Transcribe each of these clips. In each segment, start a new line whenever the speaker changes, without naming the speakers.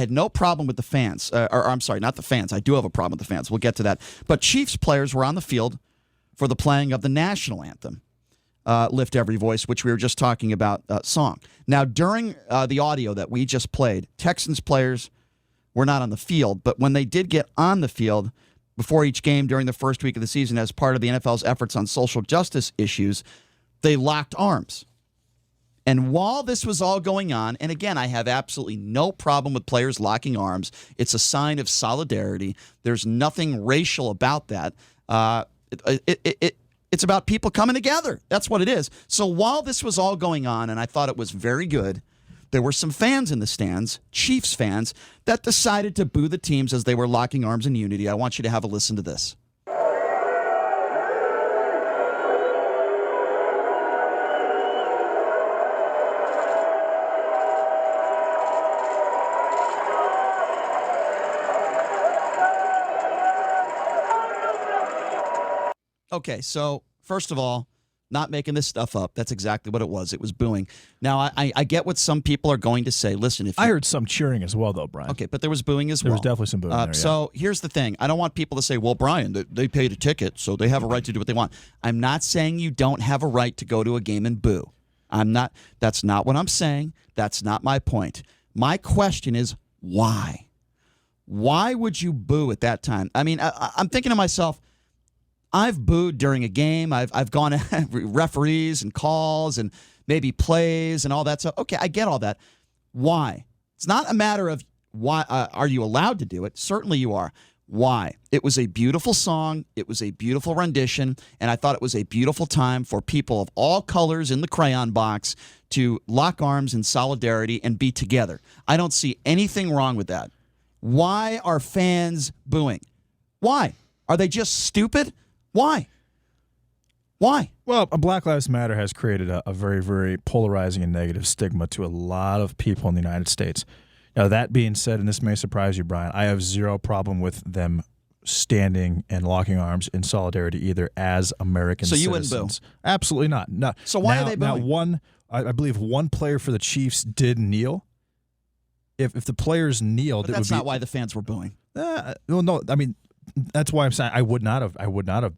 had no problem with the fans. Or I'm sorry, not the fans. I do have a problem with the fans. We'll get to that. But Chiefs players were on the field for the playing of the national anthem, Lift Every Voice, which we were just talking about song. Now, during the audio that we just played, Texans players were not on the field, but when they did get on the field before each game during the first week of the season as part of the NFL's efforts on social justice issues, they locked arms. And while this was all going on, and again, I have absolutely no problem with players locking arms. It's a sign of solidarity. There's nothing racial about that. It's about people coming together. That's what it is. So while this was all going on, and I thought it was very good, there were some fans in the stands, Chiefs fans, that decided to boo the teams as they were locking arms in unity. I want you to have a listen to this. Okay, so first of all, not making this stuff up. That's exactly what it was. It was booing. Now, I get what some people are going to say. Listen, if
I heard some cheering as well, though, Brian.
Okay, but there was booing as well.
There was definitely some booing there, yeah.
So here's the thing. I don't want people to say, well, Brian, they paid a ticket, so they have a right to do what they want. I'm not saying you don't have a right to go to a game and boo. That's not what I'm saying. That's not my point. My question is, why? Why would you boo at that time? I mean, I'm thinking to myself, I've booed during a game. I've gone to referees and calls and maybe plays and all that stuff. Okay, I get all that. Why? It's not a matter of why. Are you allowed to do it? Certainly you are. Why? It was a beautiful song. It was a beautiful rendition, and I thought it was a beautiful time for people of all colors in the crayon box to lock arms in solidarity and be together. I don't see anything wrong with that. Why are fans booing? Why? Are they just stupid? Why? Why?
Well, Black Lives Matter has created a very, very polarizing and negative stigma to a lot of people in the United States. Now, that being said, and this may surprise you, Brian, I have zero problem with them standing and locking arms in solidarity either as American citizens.
So you wouldn't boo?
Absolutely not. No.
So why are they booing?
Now, I believe one player for the Chiefs did kneel. If the players kneeled,
but that's not why the fans were booing.
Well, no, I mean, that's why I'm saying I would not have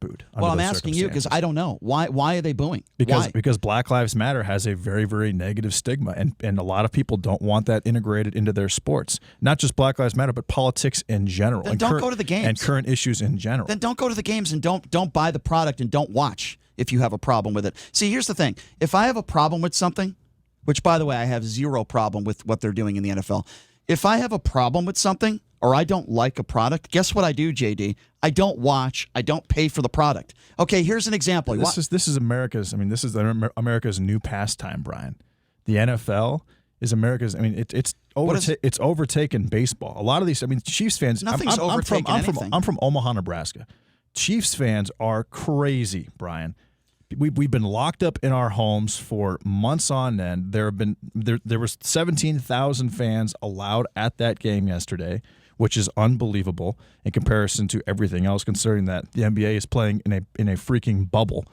booed.
Well, I'm asking you because I don't know. Why are they booing?
Because Black Lives Matter has a very, very negative stigma, and a lot of people don't want that integrated into their sports. Not just Black Lives Matter, but politics in general.
Then don't go to the games.
And current issues in general.
Then don't go to the games and don't buy the product and don't watch if you have a problem with it. See, here's the thing. If I have a problem with something, which, by the way, I have zero problem with what they're doing in the NFL. If I have a problem with something or I don't like a product, guess what I do, JD? I don't watch. I don't pay for the product. Okay, here's an example.
This is America's. I mean, this is America's new pastime, Brian. The NFL is America's. I mean, it's overtaken baseball. A lot of these. I mean, Chiefs fans.
Nothing's overtaken anything.
I'm from Omaha, Nebraska. Chiefs fans are crazy, Brian. We've been locked up in our homes for months on end. There was 17,000 fans allowed at that game yesterday, which is unbelievable in comparison to everything else, considering that the NBA is playing in a freaking bubble.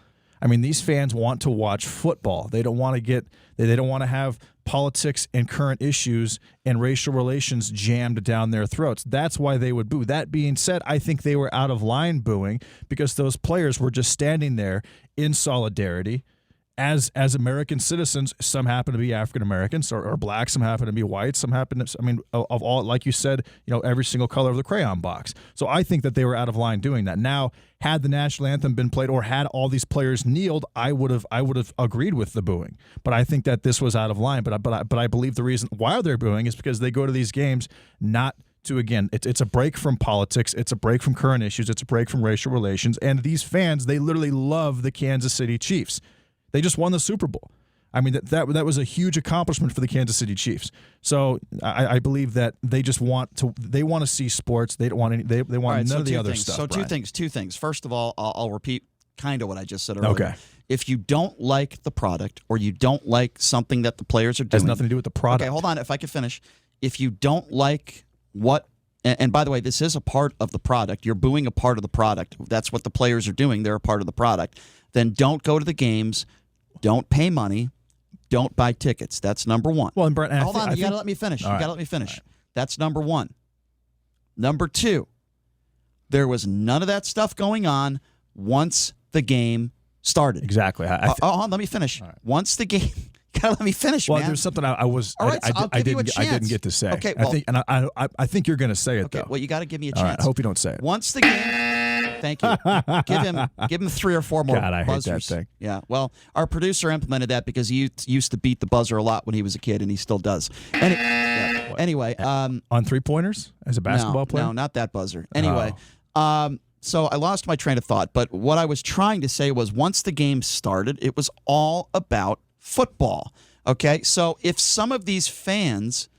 I mean, these fans want to watch football. They don't want to have politics and current issues and racial relations jammed down their throats. That's why they would boo. That being said, I think they were out of line booing because those players were just standing there in solidarity as American citizens. Some happen to be African Americans or black, some happen to be white, some happen to, I mean, of all, like you said, every single color of the crayon box. So I think that they were out of line doing that. Now, had the national anthem been played or had all these players kneeled, I would have agreed with the booing. But I think that this was out of line. But I believe the reason why they're booing is because they go to these games not to, again, it's a break from politics, it's a break from current issues, it's a break from racial relations, and these fans, they literally love the Kansas City Chiefs. They just won the Super Bowl. I mean, that was a huge accomplishment for the Kansas City Chiefs. So I believe that they just want to see sports. They don't want any. They want none of the other stuff.
So
Brian.
two things. First of all, I'll repeat kind of what I just said earlier.
Okay.
If you don't like the product or you don't like something that the players are doing,
has nothing to do with the product.
Okay, hold on. If I could finish. If you don't like what, and by the way, this is a part of the product. You're booing a part of the product. That's what the players are doing. They're a part of the product. Then don't go to the games. Don't pay money. Don't buy tickets. That's number one.
Well, and Brent,
hold on. You got to let me finish. You got to let me finish. That's number one. Number two, there was none of that stuff going on once the game started.
Exactly.
Hold on, let me finish.
Right.
Once the game, gotta let me finish,
well,
man.
there's something I didn't get to say.
Okay, well,
I think you're going to say it though.
Well, you got to give me a
All
chance.
right, I hope you don't say it.
Once the game, thank you. Give him 3 or 4 more
God, I
buzzers.
hate that thing.
Yeah. Well, our producer implemented that because he used to beat the buzzer a lot when he was a kid, and he still does. Anyway,
on 3-pointers as a basketball player?
No, not that buzzer. Anyway, so I lost my train of thought, but what I was trying to say was once the game started, it was all about football. Okay? So if some of these fans,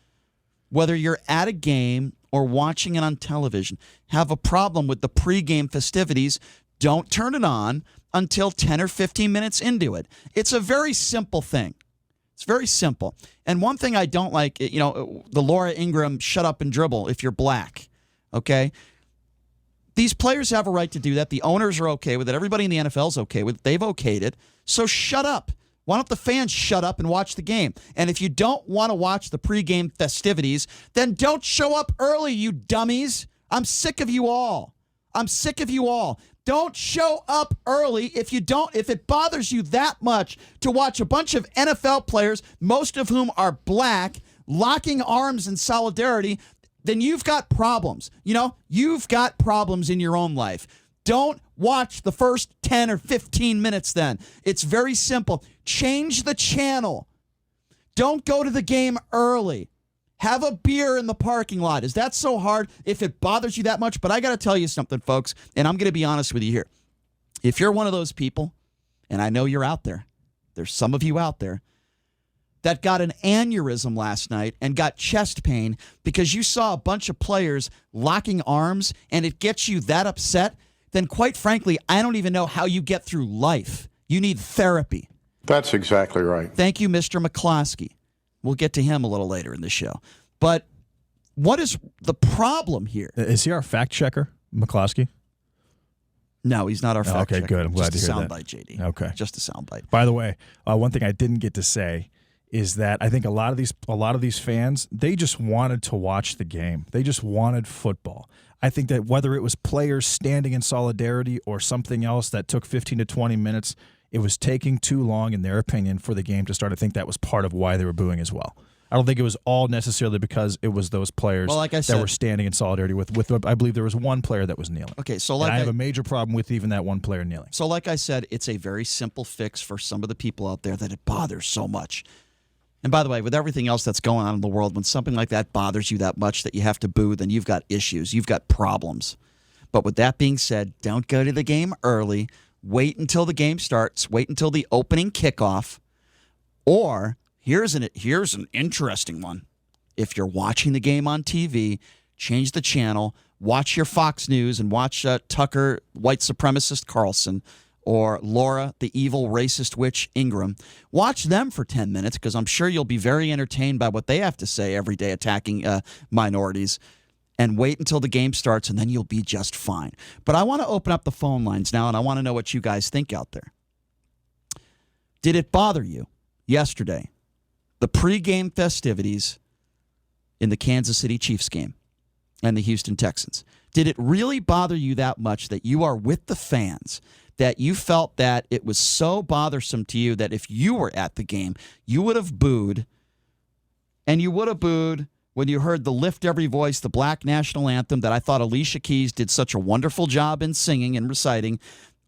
whether you're at a game or watching it on television, have a problem with the pregame festivities, don't turn it on until 10 or 15 minutes into it. It's a very simple thing. It's very simple. And one thing I don't like, the Laura Ingraham, shut up and dribble if you're black. Okay? These players have a right to do that. The owners are okay with it. Everybody in the NFL is okay with it. They've okayed it. So shut up. Why don't the fans shut up and watch the game? And if you don't want to watch the pregame festivities, then don't show up early, you dummies. I'm sick of you all. Don't show up early if it bothers you that much to watch a bunch of NFL players, most of whom are black, locking arms in solidarity. Then you've got problems. You've got problems in your own life. Don't watch the first 10 or 15 minutes then. It's very simple. Change the channel. Don't go to the game early. Have a beer in the parking lot. Is that so hard if it bothers you that much? But I got to tell you something, folks, and I'm going to be honest with you here. If you're one of those people, and I know you're out there, there's some of you out there, that got an aneurysm last night and got chest pain because you saw a bunch of players locking arms and it gets you that upset, then quite frankly, I don't even know how you get through life. You need therapy.
That's exactly right.
Thank you, Mr. McCloskey. We'll get to him a little later in the show. But what is the problem here?
Is he our fact checker, McCloskey?
No, he's not our fact checker.
Okay, good. I'm glad to hear that.
Just a soundbite, JD.
Okay.
Just a soundbite.
By the way, one thing I didn't get to say is that I think a lot of these fans, they just wanted to watch the game. They just wanted football. I think that whether it was players standing in solidarity or something else that took 15 to 20 minutes, it was taking too long, in their opinion, for the game to start. I think that was part of why they were booing as well. I don't think it was all necessarily because it was those players that were standing in solidarity with. I believe there was one player that was kneeling.
Okay, so
I have a major problem with even that one player kneeling.
So like I said, it's a very simple fix for some of the people out there that it bothers so much. And by the way, with everything else that's going on in the world, when something like that bothers you that much that you have to boo, then you've got issues. You've got problems. But with that being said, don't go to the game early. Wait until the game starts. Wait until the opening kickoff. Or here's an interesting one. If you're watching the game on TV, change the channel. Watch your Fox News and watch Tucker, white supremacist Carlson, or Laura, the evil racist witch Ingram. Watch them for 10 minutes because I'm sure you'll be very entertained by what they have to say every day attacking minorities. And wait until the game starts, and then you'll be just fine. But I want to open up the phone lines now, and I want to know what you guys think out there. Did it bother you yesterday, the pregame festivities in the Kansas City Chiefs game and the Houston Texans? Did it really bother you that much that you are with the fans, that you felt that it was so bothersome to you that if you were at the game, you would have booed, and you would have booed when you heard the Lift Every Voice, the Black National Anthem that I thought Alicia Keys did such a wonderful job in singing and reciting?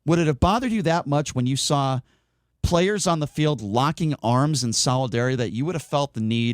Would it have bothered you that much when you saw players on the field locking arms in solidarity that you would have felt the need